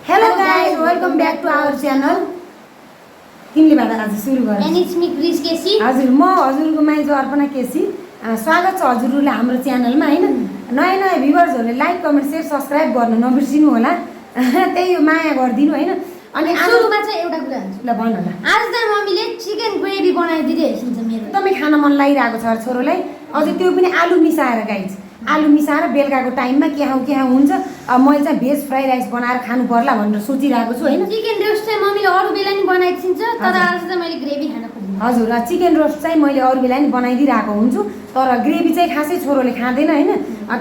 Hello guys, welcome back to our channel. तिमीलेबाट आज सुरु गर। And it's me Chris KC. हजुर म हजुरको माइजो अर्पणा केसी। स्वागत छ हजुरहरुलाई हाम्रो च्यानलमा हैन। नयाँ भ्युअर्सहरुले लाइक, कमेन्ट, शेयर, सब्स्क्राइब गर्न नबिर्सिनु होला। त्यही हो माया गर्दिनु हैन। अनि सुरुमा चाहिँ एउटा कुरा भन्छु। ल भन न। आज चाहिँ मम्मीले चिकन ग्रेभी बनाइदिरहेछ मेरो। एकदमै खान मन लागिरहेको छ छोरोलाई। अझै त्यो पनि आलु मिसाएर गाइस। आलु मिसाएर बेलुकाको टाइममा के हुन्छ। मैले चाहिँ भेज फ्राई राइस बनाएर खानु पर्ला भनेर सोचिरहेको छु हैन। चिकन रोस्ट चाहिँ मम्मीले अरु बेला नि बनाइदिन्छ तर आज चाहिँ मैले ग्रेभी खान खोजेँ। हजुर चिकन रोस्ट चाहिँ मैले अरु बेला नि बनाइदिरहेको हुन्छु तर ग्रेभी चाहिँ खासै छोरोले खाँदैन हैन।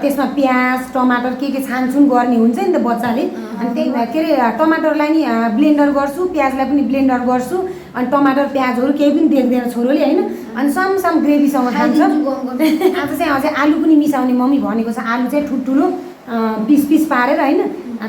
त्यसमा प्याज टमाटर के छानछुन गर्ने हुन्छ नि त बच्चाले। अनि त्यही के रे टमाटरलाई नि ब्लेन्डर गर्छु, प्याजलाई पनि ब्लेन्डर गर्छु। अनि टमाटर प्याजहरु केही पनि देख्दैन छोरोले हैन। अनि सम ग्रेभीसँग खान्छ। आज चाहिँ अझै आलु पनि मिसाउने मम्मी भनेको छ। आलु चाहिँ ठुल्ठुलो पिस पारेर हैन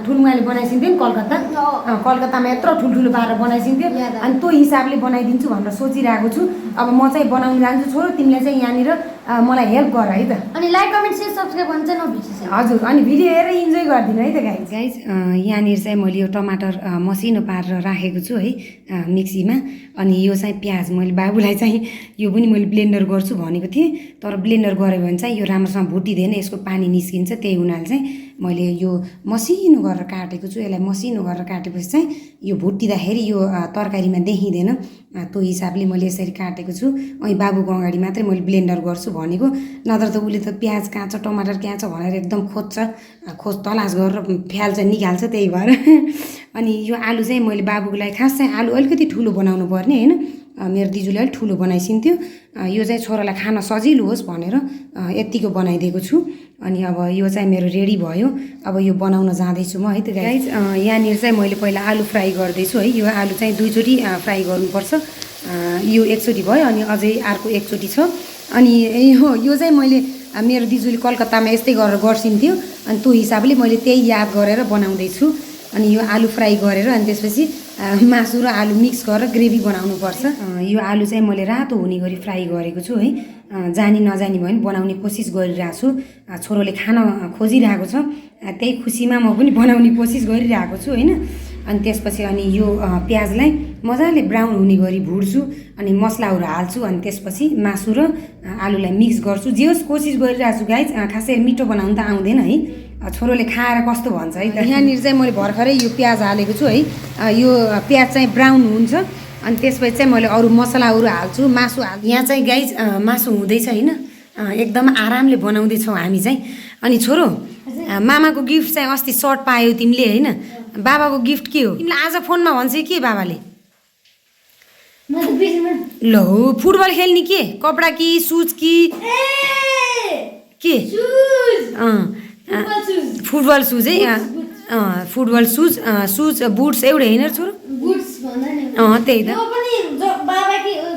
ठुलमाले बनाइसिन्थ्यो नि कलकत्तामा यत्रो ठुल्ठुलो पारेर बनाइसिन्थ्यो। अनि त्यो हिसाबले बनाइदिन्छु भनेर सोचिरहेको छु। अब म चाहिँ बनाउन जान्छु छोरो, तिमीले चाहिँ यहाँनिर मलाई हेल्प गर है त। अनि लाइक कमेन्ट शेयर सब्स्क्राइब गर्न चाहिँ नबिर्सिनु। हजुर अनि भिडियो हेरेर इन्जोय गर्दिनु है त गाइस। यहाँनिर चाहिँ मैले यो टमाटर मसिनो पारेर राखेको छु है मिक्सीमा। अनि यो चाहिँ प्याज मैले बाबुलाई चाहिँ यो पनि मैले ब्लेन्डर गर्छु भनेको थिएँ तर ब्लेन्डर गऱ्यो भने चाहिँ यो राम्रोसँग भुटिँदैन, यसको पानी निस्किन्छ। त्यही हुनाले चाहिँ मैले यो मसिनो गरेर काटेको छु। यसलाई मसिनो गरेर काटेपछि चाहिँ यो भुटिँदाखेरि यो तरकारीमा देखिँदैन। त्यो हिसाबले मैले यसरी काटेको छु। अनि बाबुको अगाडि मात्रै मैले ब्लेन्डर गर्छु भनेको, नत्र त उसले त प्याज काँचो टमाटर काँचो भनेर एकदम खोज तलास गरेर फ्याल्छ निकाल्छ। त्यही भएर अनि यो आलु चाहिँ मैले बाबुको लागि खास चाहिँ आलु अलिकति ठुलो बनाउनु पर्ने हैन। मेरो दिजुले अलिक ठुलो बनाइसिन्थ्यो। यो चाहिँ छोरालाई खान सजिलो होस् भनेर यतिको बनाइदिएको छु। अनि अब यो चाहिँ मेरो रेडी भयो। अब यो बनाउन जाँदैछु म है त गाइस। यहाँनिर चाहिँ मैले पहिला आलु फ्राई गर्दैछु है। यो आलु चाहिँ दुईचोटि फ्राई गर्नुपर्छ। यो एकचोटि भयो अनि अझै अर्को एकचोटि छ। अनि यो चाहिँ मैले मेरो दिजुले कलकत्तामा यस्तै गरेर गर्सिन्थ्यो। अनि त्यो हिसाबले मैले त्यही याद गरेर बनाउँदैछु। अनि यो आलु फ्राई गरेर अनि त्यसपछि मासु र आलु मिक्स गरेर ग्रेभी बनाउनुपर्छ। यो आलु चाहिँ मैले रातो हुने गरी फ्राई गरेको छु है। जानी नजानी भयो नि बनाउने कोसिस गरिरहेको छु। छोरोले खान खोजिरहेको छ, त्यही खुसीमा म पनि बनाउने कोसिस गरिरहेको छु हैन। अनि त्यसपछि अनि यो प्याजलाई मजाले ब्राउन हुने गरी भुट्छु। अनि मसलाहरू हाल्छु। अनि त्यसपछि मासु र आलुलाई मिक्स गर्छु। जे होस् कोसिस गरिरहेको छु गाइस। खासै मिठो बनाउनु त आउँदैन है। छोरोले खाएर कस्तो भन्छ है त। यहाँनिर चाहिँ मैले भर्खरै यो प्याज हालेको छु है। यो प्याज चाहिँ ब्राउन हुन्छ। अनि त्यसपछि चाहिँ मैले अरू मसलाहरू हाल्छु, मासु यहाँ चाहिँ गाइस मासु हुँदैछ हैन। एकदम आरामले बनाउँदैछौँ हामी चाहिँ। अनि छोरो मामाको गिफ्ट चाहिँ अस्ति सर्ट पायौ तिमीले हैन। बाबाको गिफ्ट के हो तिमीलाई आज फोनमा भन्छ के बाबाले? ल फुटबल खेल्ने के कपडा कि सुज कि के? फुटबल सुज है। फुटबल सुज बुट्स एउटै हैन छोरो? बुट्स भन्दा नि त्यही त। यो पनि बाबा के हो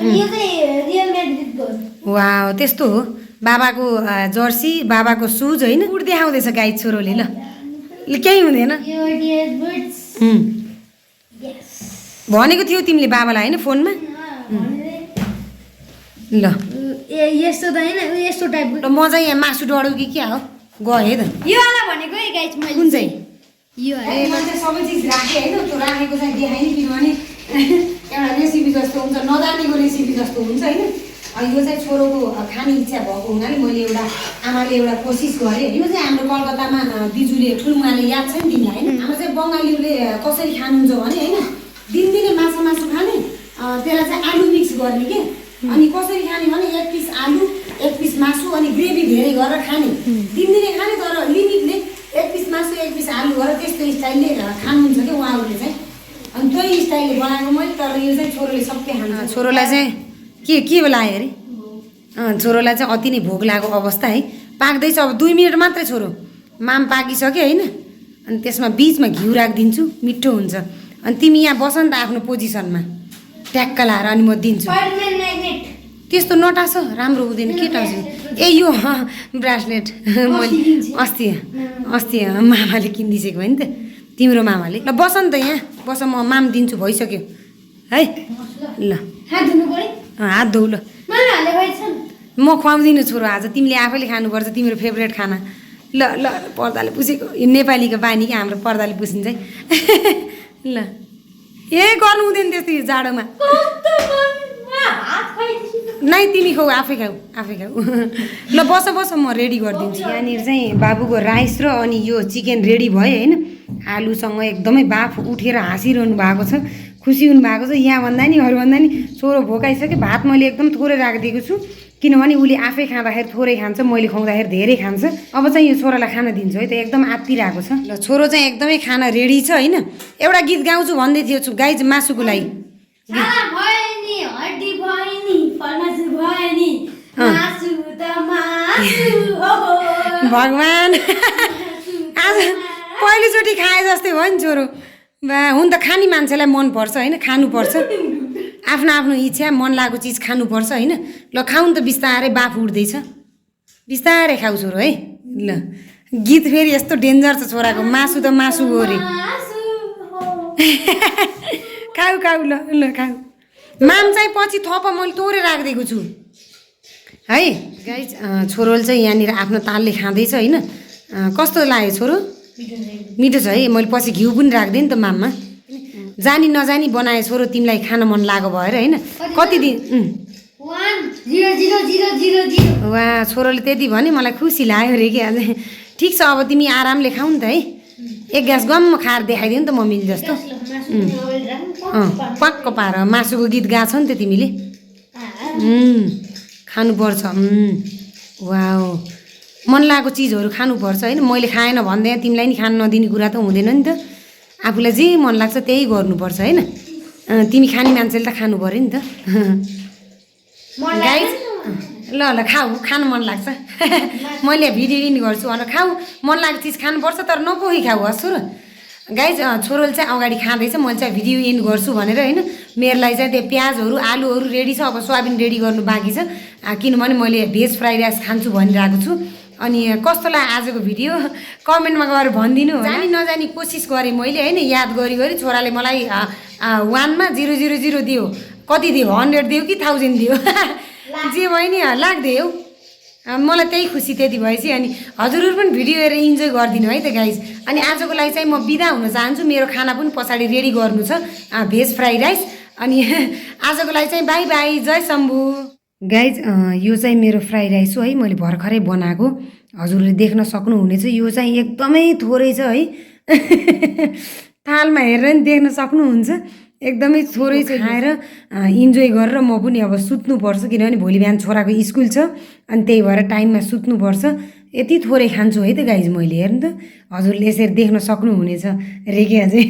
अनि यो चाहिँ रियल म्याड्रिडको। वाउ त्यस्तो हो। बाबाको जर्सी बाबाको सुज हैन। बुट देखाउँदैछ गाइस छोरोले। ल केही हुँदैन। यो डियर बुट्स यस भनेको थियो तिमीले बाबालाई हैन फोनमा? ल यस्तो त हैन यस्तो टाइपको। म चाहिँ यहाँ मासु डढौ कि क्या हो गए त। यो वाला भनेको है गाइस मैले। कुन चाहिँ? यो मैले सबै चिज राखेँ हैन। त्यो राखेको चाहिँ देखाइ नि किनभने एउटा रेसिपी जस्तो हुन्छ, नजानेको रेसिपी जस्तो हुन्छ हैन। यो चाहिँ छोरोको खाने इच्छा भएको हुनाले मैले आमाले एउटा कोसिस गरेँ। यो चाहिँ हाम्रो कलकत्तामा दिजुले ठुलमाले याद छ नि तिमीलाई हैन। हाम्रो चाहिँ बङ्गालीले कसरी खानुहुन्छ भने हैन दिनदिनै मासु खाने त्यसलाई चाहिँ आलु मिक्स गर्ने के। अनि कसरी खाने भने एक पिस आलु एक पिस मासु अनि ग्रेभी धेरै गरेर खाने। दिनदिनै खाने तर लिमिटले एक पिस मासु एक पिस आलु गरेर त्यस्तो स्टाइलले खानुहुन्छ क्या उहाँहरूले चाहिँ। अनि त्यही स्टाइलले बनाएको मैले। तर यो चाहिँ छोरोले सबै खान्छ। छोरोलाई चाहिँ के लाग्यो अरे? छोरोलाई चाहिँ अति नै भोक लागेको अवस्था है। पाक्दैछ अब 2 मिनट मात्रै छोरो। माम पाकिसक्यो हैन। अनि त्यसमा बिचमा घिउ राखिदिन्छु, मिठो हुन्छ। अनि तिमी यहाँ बस नि त आफ्नो पोजिसनमा ट्याक्क लाएर अनि म दिन्छु। त्यस्तो नटास राम्रो हुँदैन के टाउँछु। यो ब्रासलेट मैले अस्ति मामाले किनिदिसेको भयो नि त तिम्रो मामाले। ल बस नि त यहाँ बस, म माम दिन्छु भइसक्यो है। ल हात धौ ल। म खुवाउँदिनँ छोरो आज, तिमीले आफैले खानुपर्छ तिम्रो फेभरेट खाना। ल ल पर्दाले पुसेको नेपालीको बानी क्या हाम्रो पर्दाले पुसिन्छ है ल ए गर्नु हुँदैन त्यस्तो यो जाडोमा नै तिमी खाऊ आफै खाऊ ल बस म रेडी गरिदिन्छु यहाँनिर चाहिँ बाबुको राइस र अनि यो चिकन रेडी भयो होइन आलुसँग एकदमै बाफ उठेर हाँसिरहनु भएको छ खुसी हुनुभएको छ यहाँ भन्दा नि अरू भन्दा नि छोरो भोकाइसक्यो भात मैले एकदम थोरै राखिदिएको छु किनभने उसले आफै खाँदाखेरि थोरै खान्छ मैले खुवाउँदाखेरि धेरै खान्छ अब चाहिँ यो छोरालाई खाना दिन्छु है त एकदम आत्तिरहेको छ ल छोरो चाहिँ एकदमै खाना रेडी छ होइन एउटा गीत गाउँछु भन्दै थियो छु गाई मासुको लागि भगवान् आज पहिलोचोटि खाए जस्तै भयो नि छोरो बा हुन त खाने मान्छेलाई मनपर्छ होइन खानुपर्छ आफ्नो आफ्नो इच्छा मन लागेको चिज खानुपर्छ होइन ल खाउँ त बिस्तारै बाफ उठ्दैछ बिस्तारै खाऊ छोरो है ल गीत फेरि यस्तो डेन्जर छ छोराको मासु त मासु हो रे खाऊ ल ल खाऊ माम चाहिँ पछि थप मैले तोरे राखिदिएको छु है गाइज छोरोले चाहिँ यहाँनिर आफ्नो तालले खाँदैछ होइन कस्तो लाग्यो छोरो मिठो छ है मैले पछि घिउ पनि राख्दिएँ नि त माममा जानी नजानी बनाए छोरो तिमीलाई खान मन लागेको भएर होइन कति दिन वा छोरोले त्यति भने मलाई खुसी लाग्यो रे कि आज ठिक छ अब तिमी आरामले खाऊ नि त है एक ग्यास गम्म खाएर देखाइदियो नि त मम्मीले जस्तो पक्क पार मासुको गीत गाछौ नि त तिमीले खानुपर्छ वाउ मन लागेको चिजहरू खानुपर्छ होइन मैले खाएन भन्दै तिमीलाई नि खान नदिने कुरा त हुँदैन नि त आफूलाई जे मन लाग्छ त्यही गर्नुपर्छ होइन तिमी खाने मान्छेले त खानु पऱ्यो नि त गाइस ल ल खाऊ खानु मन लाग्छ मैले भिडियो इन गर्छु अनि खाऊ मन लागेको चिज खानुपर्छ तर नपोखी खाऊ हस् छोरो गाइस छोरोले चाहिँ अगाडि खाँदैछ मैले चाहिँ भिडियो इन गर्छु भनेर होइन मेरो लागि चाहिँ त्यो प्याजहरू आलुहरू रेडी छ अब सोयाबिन रेडी गर्नु बाँकी छ किनभने मैले भेज फ्राइड राइस खान्छु भनिरहेको छु अनि कस्तो लाग्यो आजको भिडियो कमेन्टमा गएर भनिदिनु जानी नजानी कोसिस गरेँ मैले होइन याद गरी छोराले मलाई 1 मा 000 दियो कति दियो 100 दियो कि 1000 दियो जे भयो नि लाग्दै हौ मलाई त्यही खुसी त्यति भएपछि अनि हजुरहरू पनि भिडियो हेरेर इन्जोय गरिदिनु है त गाइज अनि आजको लागि चाहिँ म बिदा हुन चाहन्छु मेरो खाना पनि पछाडि रेडी गर्नु छ भेज फ्राइड राइस अनि आजको लागि चाहिँ बाई बाई जय शम्भु गाइज यो चाहिँ मेरो फ्राइड राइस हो है मैले भर्खरै बनाएको हजुरले देख्न सक्नुहुनेछ यो चाहिँ एकदमै थोरै छ है थालमा हेरेर नि देख्न सक्नुहुन्छ एकदमै थोरै खाएर इन्जोय गरेर म पनि अब सुत्नुपर्छ किनभने भोलि बिहान छोराको स्कुल छ अनि त्यही भएर टाइममा सुत्नुपर्छ यति थोरै खान्छु है त गाइज मैले हेर्नु त हजुरले यसरी देख्न सक्नुहुनेछ रे के अझै